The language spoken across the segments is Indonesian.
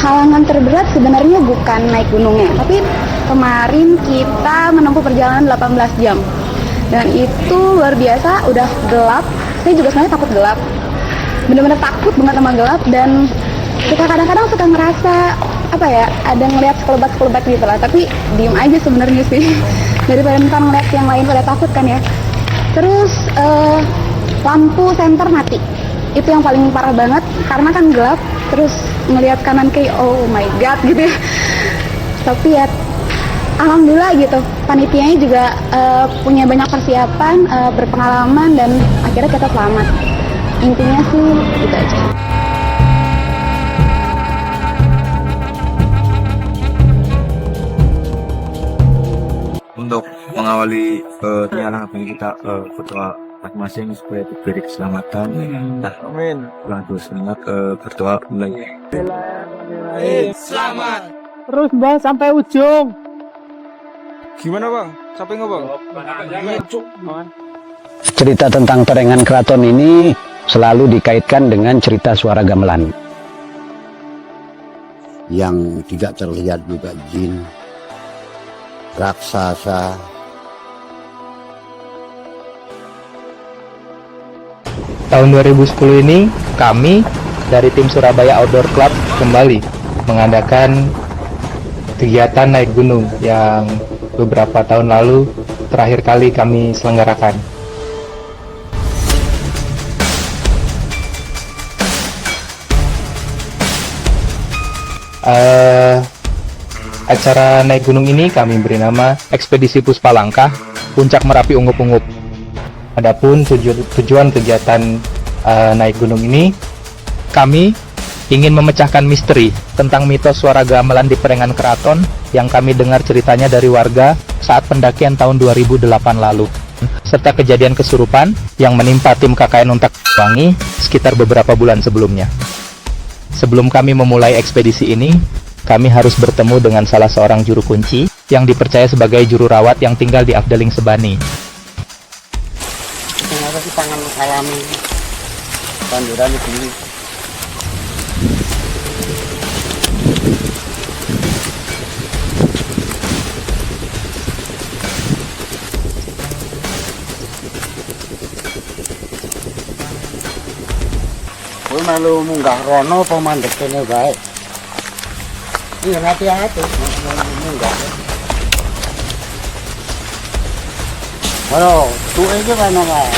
halangan terberat sebenarnya bukan naik gunungnya, tapi kemarin kita menempuh perjalanan 18 jam. Dan itu luar biasa, udah gelap. Saya juga sebenarnya takut gelap. Bener-bener takut banget sama gelap, dan kita kadang-kadang suka ngerasa ada ngeliat sekelebat gitu lah, tapi diem aja sebenarnya sih daripada kita ngeliat yang lain pada takut kan ya. Terus lampu senter mati, itu yang paling parah banget karena kan gelap, terus ngeliat kanan kiri, oh my god gitu ya. Tapi ya alhamdulillah gitu, panitianya juga punya banyak persiapan, berpengalaman, dan akhirnya kita selamat. Intinya sih gitu aja. Untuk mengawali penyalahgunaan kita berdoa masing-masing supaya diberi keselamatan. Amin. Lalu semangat berdoa mulai. Selamat. Terus bang sampai ujung. Gimana bang? Sampai nggak bang? Cerita tentang Torengan Keraton ini selalu dikaitkan dengan cerita Suara Gamelan. Yang tidak terlihat juga jin, raksasa. Tahun 2010 ini kami dari tim Surabaya Outdoor Club kembali mengadakan kegiatan naik gunung yang beberapa tahun lalu terakhir kali kami selenggarakan. Acara naik gunung ini kami beri nama Ekspedisi Puspalangkah Puncak Merapi Ungup-Ungup. Adapun tujuan kegiatan naik gunung ini, kami ingin memecahkan misteri tentang mitos suara gamelan di Torengan Keraton yang kami dengar ceritanya dari warga saat pendakian tahun 2008 lalu, serta kejadian kesurupan yang menimpa tim KKN Untak Wangi sekitar beberapa bulan sebelumnya. Sebelum kami memulai ekspedisi ini, kami harus bertemu dengan salah seorang juru kunci yang dipercaya sebagai juru rawat yang tinggal di Afdeling Sebani. Ternyata sih tangan alami tanduran ini. Kowe melu munggah rono apa mandek kene bae. Iya hati-hati munggah. Halo, tuh aja mana lah.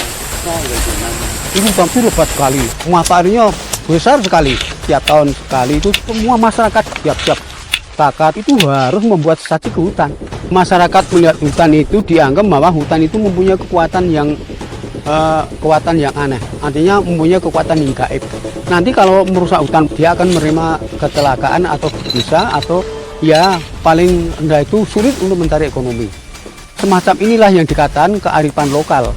Ini hampir lebat sekali. Manfaatnya besar sekali. Tiap tahun sekali itu semua masyarakat tiap-tiap takat itu harus membuat sesaji ke hutan. Masyarakat melihat hutan itu dianggap bahwa hutan itu mempunyai kekuatan yang aneh, artinya mempunyai kekuatan yang gaib. Nanti kalau merusak hutan dia akan menerima kecelakaan atau bisa, atau ya paling rendah itu sulit untuk mencari ekonomi. Semacam inilah yang dikatakan kearifan lokal.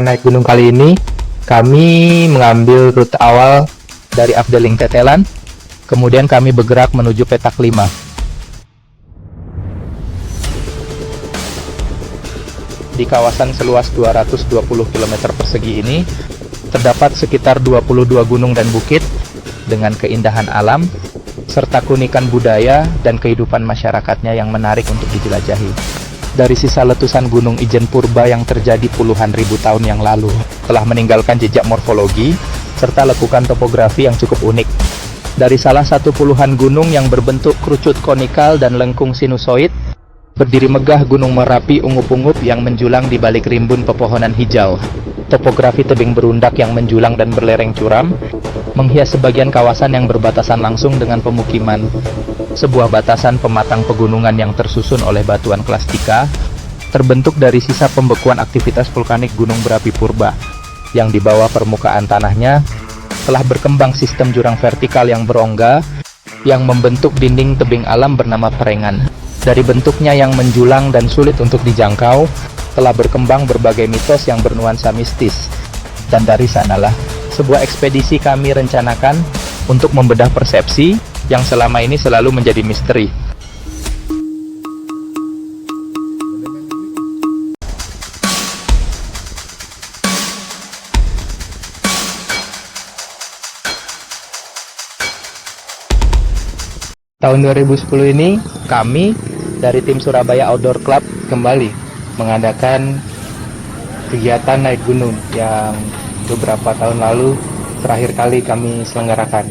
Naik gunung kali ini kami mengambil rute awal dari Afdeling Tetelan, kemudian kami bergerak menuju petak 5. Di kawasan seluas 220 km persegi ini terdapat sekitar 22 gunung dan bukit dengan keindahan alam serta keunikan budaya dan kehidupan masyarakatnya yang menarik untuk dijelajahi. Dari sisa letusan Gunung Ijen Purba yang terjadi puluhan ribu tahun yang lalu telah meninggalkan jejak morfologi serta lekukan topografi yang cukup unik. Dari salah satu puluhan gunung yang berbentuk kerucut konikal dan lengkung sinusoid, berdiri megah Gunung Merapi Ungup-Ungup yang menjulang di balik rimbun pepohonan hijau. Topografi tebing berundak yang menjulang dan berlereng curam menghias sebagian kawasan yang berbatasan langsung dengan pemukiman. Sebuah batasan pematang pegunungan yang tersusun oleh batuan klastika terbentuk dari sisa pembekuan aktivitas vulkanik Gunung Berapi Purba yang di bawah permukaan tanahnya telah berkembang sistem jurang vertikal yang berongga yang membentuk dinding tebing alam bernama Perengan. Dari bentuknya yang menjulang dan sulit untuk dijangkau telah berkembang berbagai mitos yang bernuansa mistis, dan dari sanalah sebuah ekspedisi kami rencanakan untuk membedah persepsi yang selama ini selalu menjadi misteri. Tahun 2010 ini, kami dari tim Surabaya Outdoor Club kembali mengadakan kegiatan naik gunung yang beberapa tahun lalu terakhir kali kami selenggarakan.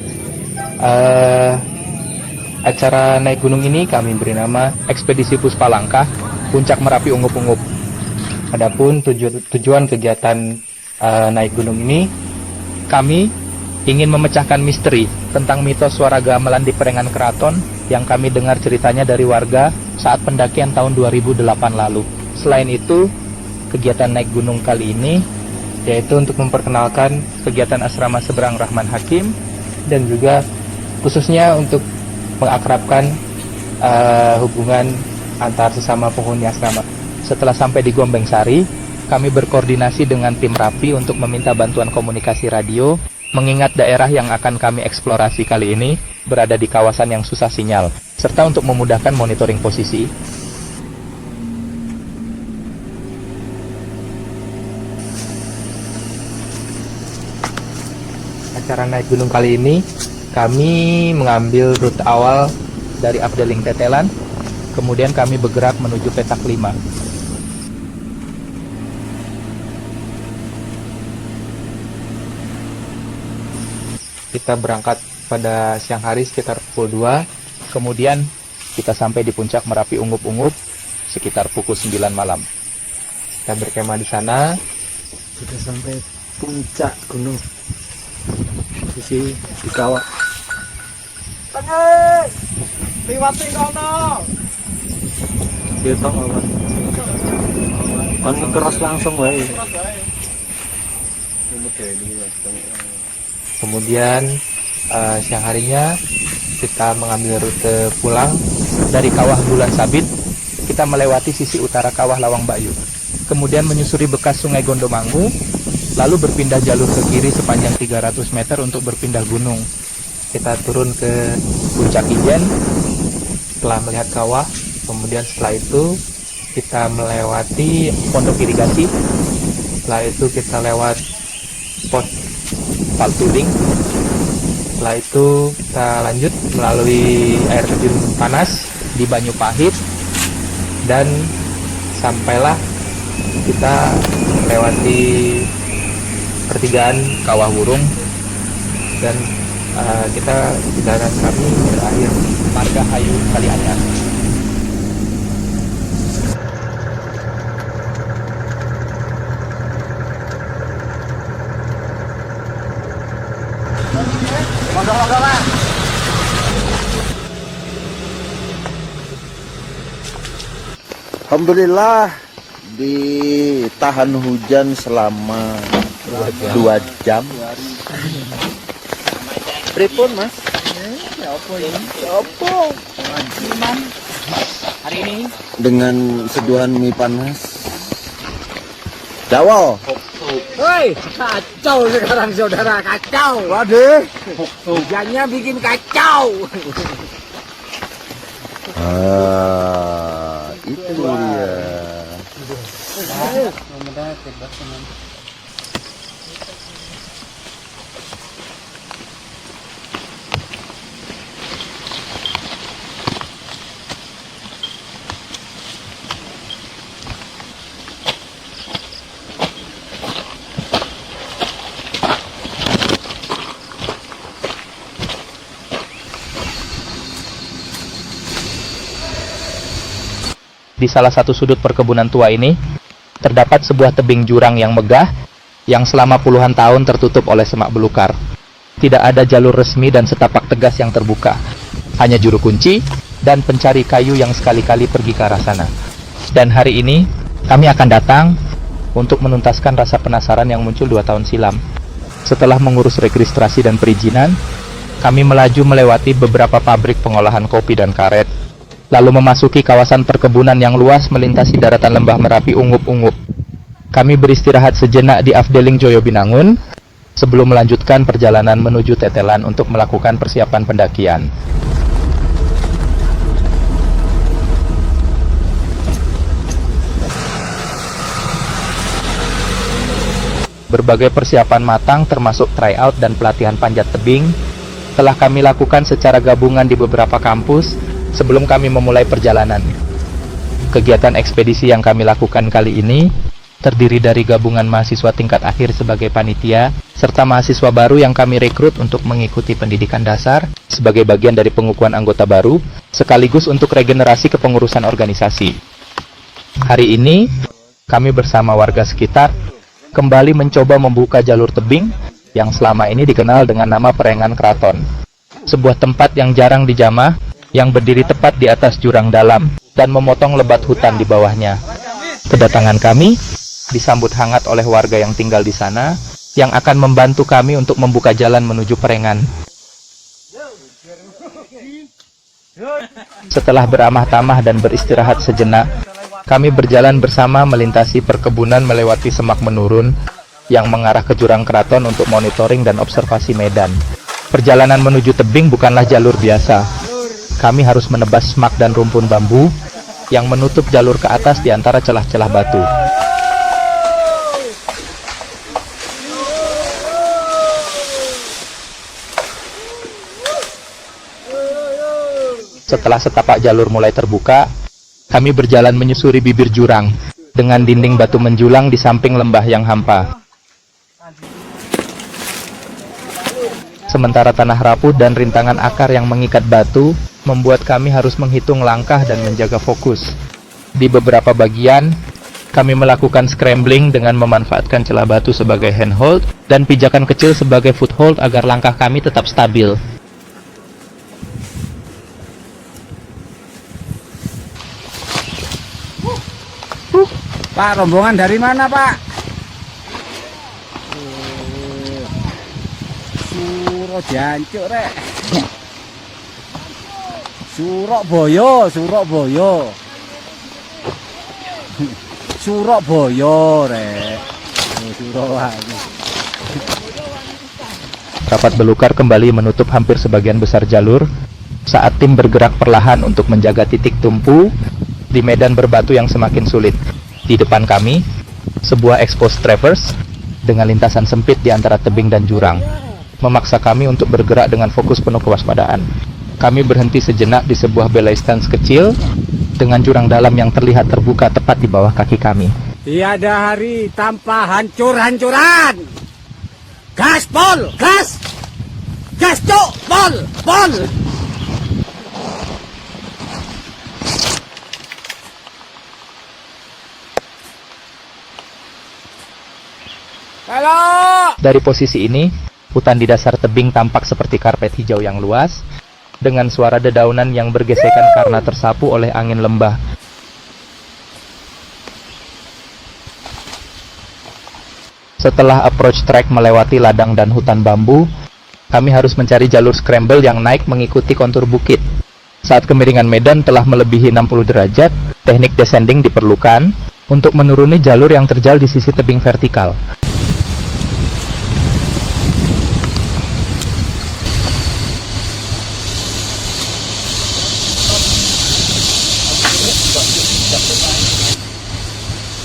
Acara naik gunung ini kami beri nama Ekspedisi Puspalangkah Puncak Merapi Ungup-Ungup. Adapun tujuan kegiatan naik gunung ini, kami ingin memecahkan misteri tentang mitos suara gamelan di Perengan Keraton yang kami dengar ceritanya dari warga saat pendakian tahun 2008 lalu. Selain itu, kegiatan naik gunung kali ini yaitu untuk memperkenalkan kegiatan asrama Seberang Rahman Hakim dan juga khususnya untuk mengakrabkan hubungan antar sesama penghuni asrama. Setelah sampai di Gombeng Sari, kami berkoordinasi dengan tim Rapi untuk meminta bantuan komunikasi radio, mengingat daerah yang akan kami eksplorasi kali ini berada di kawasan yang susah sinyal, serta untuk memudahkan monitoring posisi. Acara naik gunung kali ini, kami mengambil rute awal dari Afdeling Tetelan, kemudian kami bergerak menuju Petak 5. Kita berangkat pada siang hari sekitar pukul 2, kemudian kita sampai di puncak Merapi Ungup-Ungup sekitar pukul 9 malam. Kita berkemah di sana. Kita sampai puncak gunung. Di sini di kawah. Liwati kono. Kita kan keras langsung wae. Kemudian siang harinya kita mengambil rute pulang dari Kawah Bulan Sabit. Kita melewati sisi utara Kawah Lawang Bayu, kemudian menyusuri bekas Sungai Gondomangu, lalu berpindah jalur ke kiri sepanjang 300 meter untuk berpindah gunung. Kita turun ke Puncak Ijen setelah melihat kawah. Kemudian setelah itu kita melewati pondok irigasi. Setelah itu kita lewat pos Paltuling. Setelah itu kita lanjut melalui air terjun panas di Banyu Pahit, dan sampailah kita melewati pertigaan Kawah Wurung, dan perjalanan kami berakhir Margahayu Kalianyar. Alhamdulillah ditahan hujan selama 2 jam. Pripun Mas? Hari ini Dengan seduhan mie panas. Dawol. Hei, kacau sekarang saudara, kacau. Waduh, hujannya bikin kacau. Itu dia. Di salah satu sudut perkebunan tua ini, terdapat sebuah tebing jurang yang megah, yang selama puluhan tahun tertutup oleh semak belukar. Tidak ada jalur resmi dan setapak tegas yang terbuka. Hanya juru kunci dan pencari kayu yang sekali-kali pergi ke arah sana. Dan hari ini, kami akan datang untuk menuntaskan rasa penasaran yang muncul 2 tahun silam. Setelah mengurus registrasi dan perizinan, kami melaju melewati beberapa pabrik pengolahan kopi dan karet, lalu memasuki kawasan perkebunan yang luas melintasi daratan lembah Merapi Ungup-Ungup. Kami beristirahat sejenak di Afdeling Joyo Binangun, sebelum melanjutkan perjalanan menuju Tetelan untuk melakukan persiapan pendakian. Berbagai persiapan matang termasuk tryout dan pelatihan panjat tebing telah kami lakukan secara gabungan di beberapa kampus sebelum kami memulai perjalanan. Kegiatan ekspedisi yang kami lakukan kali ini terdiri dari gabungan mahasiswa tingkat akhir sebagai panitia, serta mahasiswa baru yang kami rekrut untuk mengikuti pendidikan dasar sebagai bagian dari pengukuhan anggota baru, sekaligus untuk regenerasi kepengurusan organisasi. Hari ini, kami bersama warga sekitar kembali mencoba membuka jalur tebing yang selama ini dikenal dengan nama Perengan Keraton. Sebuah tempat yang jarang dijamah, yang berdiri tepat di atas jurang dalam dan memotong lebat hutan di bawahnya. Kedatangan kami disambut hangat oleh warga yang tinggal di sana, yang akan membantu kami untuk membuka jalan menuju Perengan. Setelah beramah-tamah dan beristirahat sejenak, kami berjalan bersama melintasi perkebunan melewati semak menurun yang mengarah ke jurang keraton untuk monitoring dan observasi medan. Perjalanan menuju tebing bukanlah jalur biasa. Kami harus menebas semak dan rumpun bambu yang menutup jalur ke atas di antara celah-celah batu. Setelah setapak jalur mulai terbuka, kami berjalan menyusuri bibir jurang dengan dinding batu menjulang di samping lembah yang hampa. Sementara tanah rapuh dan rintangan akar yang mengikat batu membuat kami harus menghitung langkah dan menjaga fokus. Di beberapa bagian, kami melakukan scrambling dengan memanfaatkan celah batu sebagai handhold dan pijakan kecil sebagai foothold agar langkah kami tetap stabil. Pak, rombongan dari mana, Pak? Suro jancuk, Rek. Surabaya, Surabaya. Surabaya, Rek. Surabaya. Rapat belukar kembali menutup hampir sebagian besar jalur saat tim bergerak perlahan untuk menjaga titik tumpu di medan berbatu yang semakin sulit. Di depan kami, sebuah exposed traverse dengan lintasan sempit di antara tebing dan jurang, memaksa kami untuk bergerak dengan fokus penuh kewaspadaan. Kami berhenti sejenak di sebuah belay stance kecil dengan jurang dalam yang terlihat terbuka tepat di bawah kaki kami. Tiada hari tanpa hancur-hancuran. Gas, Pol! Gas! Gas, Cuk! Pol! Pol! Halo! Dari posisi ini, hutan di dasar tebing tampak seperti karpet hijau yang luas, dengan suara dedaunan yang bergesekan karena tersapu oleh angin lembah. Setelah approach track melewati ladang dan hutan bambu, kami harus mencari jalur scramble yang naik mengikuti kontur bukit. Saat kemiringan medan telah melebihi 60 derajat, teknik descending diperlukan untuk menuruni jalur yang terjal di sisi tebing vertikal.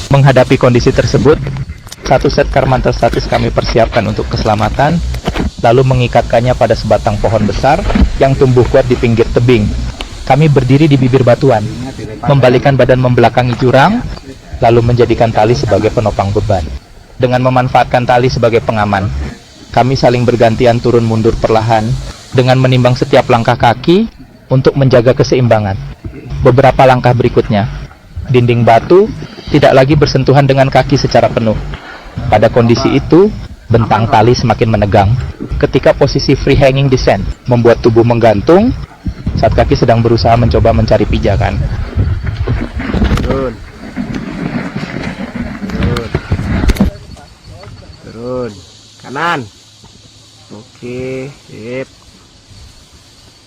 Menghadapi kondisi tersebut, satu set karmantel statis kami persiapkan untuk keselamatan, lalu mengikatkannya pada sebatang pohon besar yang tumbuh kuat di pinggir tebing. Kami berdiri di bibir batuan, membalikan badan membelakangi jurang, lalu menjadikan tali sebagai penopang beban. Dengan memanfaatkan tali sebagai pengaman, kami saling bergantian turun mundur perlahan dengan menimbang setiap langkah kaki untuk menjaga keseimbangan. Beberapa langkah berikutnya, dinding batu tidak lagi bersentuhan dengan kaki secara penuh. Pada kondisi itu, bentang tali semakin menegang. Ketika posisi free hanging descent membuat tubuh menggantung saat kaki sedang berusaha mencoba mencari pijakan. Turun. Turun. Kanan. Oke, sip.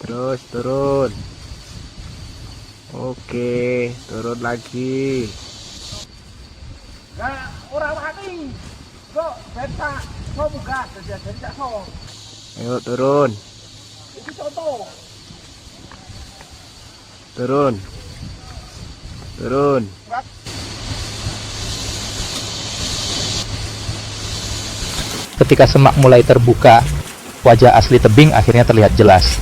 Terus turun. Oke, turun lagi. Nah, orang mati. Kok, beta. Ayo turun. Turun. Turun. Ketika semak mulai terbuka, wajah asli tebing akhirnya terlihat jelas.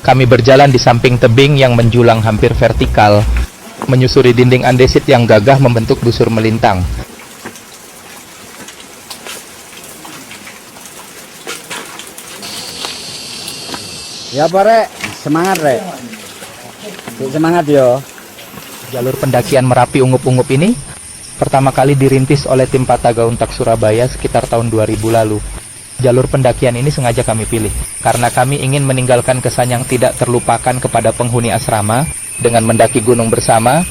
Kami berjalan di samping tebing yang menjulang hampir vertikal, menyusuri dinding andesit yang gagah membentuk busur melintang. Ya Pak Rek, semangat Rek. Semangat yo. Jalur pendakian Merapi Ungup-Ungup ini pertama kali dirintis oleh tim Patagauntak Surabaya sekitar tahun 2000 lalu. Jalur pendakian ini sengaja kami pilih, karena kami ingin meninggalkan kesan yang tidak terlupakan kepada penghuni asrama dengan mendaki gunung bersama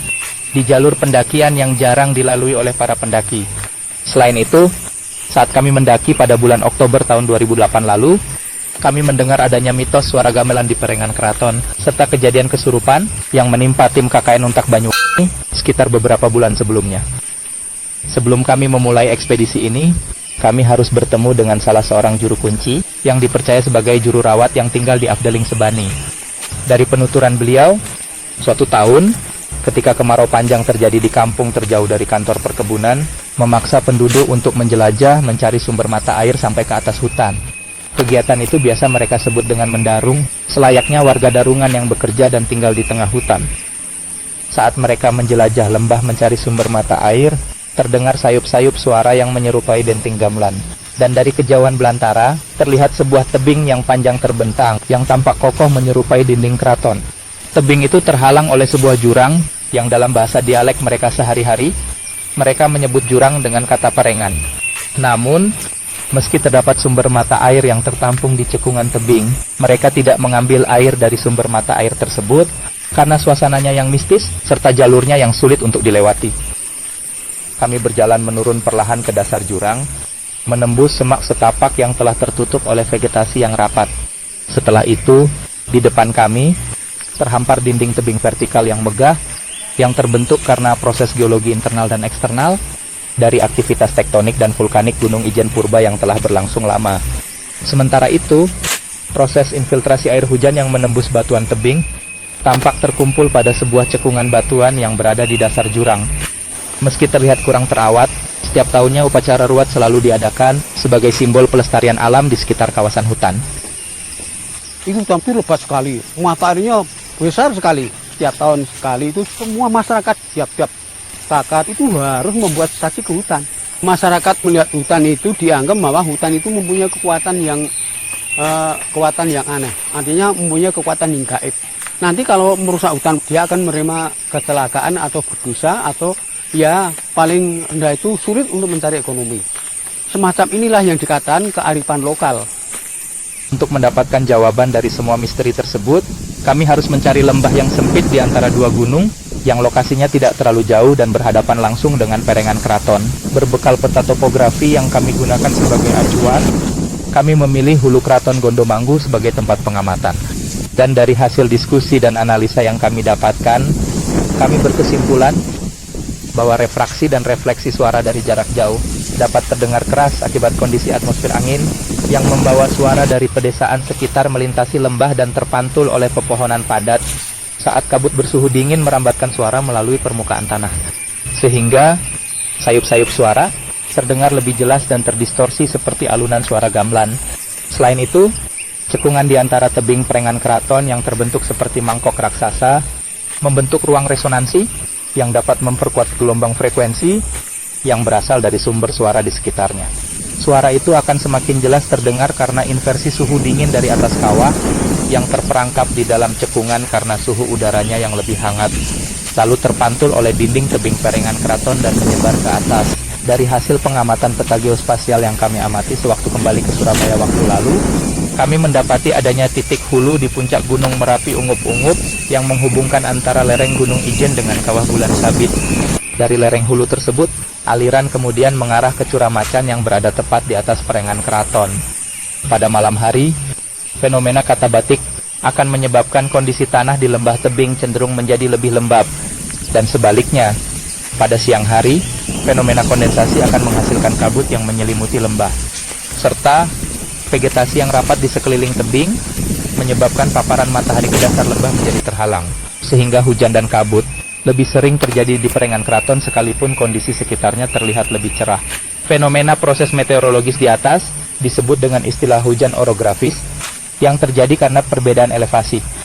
di jalur pendakian yang jarang dilalui oleh para pendaki. Selain itu, saat kami mendaki pada bulan Oktober tahun 2008 lalu, kami mendengar adanya mitos suara gamelan di Perengan Keraton, serta kejadian kesurupan yang menimpa tim KKN Untak Banyuwangi sekitar beberapa bulan sebelumnya. Sebelum kami memulai ekspedisi ini, kami harus bertemu dengan salah seorang juru kunci yang dipercaya sebagai juru rawat yang tinggal di Afdeling Sebani. Dari penuturan beliau, suatu tahun, ketika kemarau panjang terjadi di kampung terjauh dari kantor perkebunan, memaksa penduduk untuk menjelajah mencari sumber mata air sampai ke atas hutan. Kegiatan itu biasa mereka sebut dengan mendarung, selayaknya warga darungan yang bekerja dan tinggal di tengah hutan. Saat mereka menjelajah lembah mencari sumber mata air, terdengar sayup-sayup suara yang menyerupai denting gamelan. Dan dari kejauhan belantara, terlihat sebuah tebing yang panjang terbentang, yang tampak kokoh menyerupai dinding keraton. Tebing itu terhalang oleh sebuah jurang, yang dalam bahasa dialek mereka sehari-hari, mereka menyebut jurang dengan kata Perengan. Namun, meski terdapat sumber mata air yang tertampung di cekungan tebing, mereka tidak mengambil air dari sumber mata air tersebut, karena suasananya yang mistis, serta jalurnya yang sulit untuk dilewati. Kami berjalan menurun perlahan ke dasar jurang, menembus semak setapak yang telah tertutup oleh vegetasi yang rapat. Setelah itu, di depan kami, terhampar dinding tebing vertikal yang megah, yang terbentuk karena proses geologi internal dan eksternal, dari aktivitas tektonik dan vulkanik Gunung Ijen Purba yang telah berlangsung lama. Sementara itu, proses infiltrasi air hujan yang menembus batuan tebing, tampak terkumpul pada sebuah cekungan batuan yang berada di dasar jurang. Meski terlihat kurang terawat, setiap tahunnya upacara ruat selalu diadakan sebagai simbol pelestarian alam di sekitar kawasan hutan. Itu hampir lebat sekali, mata airnya besar sekali. Setiap tahun sekali itu semua masyarakat tiap-tiap takat itu harus membuat stasi ke hutan. Masyarakat melihat hutan itu dianggap bahwa hutan itu mempunyai kekuatan yang aneh. Artinya mempunyai kekuatan yang gaib. Nanti kalau merusak hutan, dia akan menerima kecelakaan atau berdosa, atau ya paling rendah itu sulit untuk mencari ekonomi. Semacam inilah yang dikatakan kearifan lokal. Untuk mendapatkan jawaban dari semua misteri tersebut, kami harus mencari lembah yang sempit di antara dua gunung, yang lokasinya tidak terlalu jauh dan berhadapan langsung dengan Perengan Keraton. Berbekal peta topografi yang kami gunakan sebagai acuan, kami memilih Hulu Keraton Gondomanggu sebagai tempat pengamatan. Dan dari hasil diskusi dan analisa yang kami dapatkan, kami berkesimpulan bahwa refraksi dan refleksi suara dari jarak jauh dapat terdengar keras akibat kondisi atmosfer angin yang membawa suara dari pedesaan sekitar melintasi lembah dan terpantul oleh pepohonan padat saat kabut bersuhu dingin merambatkan suara melalui permukaan tanah. Sehingga sayup-sayup suara terdengar lebih jelas dan terdistorsi seperti alunan suara gamelan. Selain itu, cekungan di antara tebing Perengan Keraton yang terbentuk seperti mangkok raksasa membentuk ruang resonansi yang dapat memperkuat gelombang frekuensi yang berasal dari sumber suara di sekitarnya. Suara itu akan semakin jelas terdengar karena inversi suhu dingin dari atas kawah yang terperangkap di dalam cekungan karena suhu udaranya yang lebih hangat, lalu terpantul oleh dinding tebing Perengan Keraton dan menyebar ke atas. Dari hasil pengamatan peta geospasial yang kami amati sewaktu kembali ke Surabaya waktu lalu, kami mendapati adanya titik hulu di puncak Gunung Merapi Ungup-Ungup yang menghubungkan antara lereng Gunung Ijen dengan Kawah Bulan Sabit. Dari lereng hulu tersebut, aliran kemudian mengarah ke Curamacan yang berada tepat di atas Perengan Keraton. Pada malam hari, fenomena katabatik akan menyebabkan kondisi tanah di lembah tebing cenderung menjadi lebih lembab, dan sebaliknya, Pada siang hari, fenomena kondensasi akan menghasilkan kabut yang menyelimuti lembah, serta vegetasi yang rapat di sekeliling tebing menyebabkan paparan matahari ke dasar lembah menjadi terhalang, sehingga hujan dan kabut lebih sering terjadi di perenggan keraton sekalipun kondisi sekitarnya terlihat lebih cerah. Fenomena proses meteorologis di atas disebut dengan istilah hujan orografis yang terjadi karena perbedaan elevasi.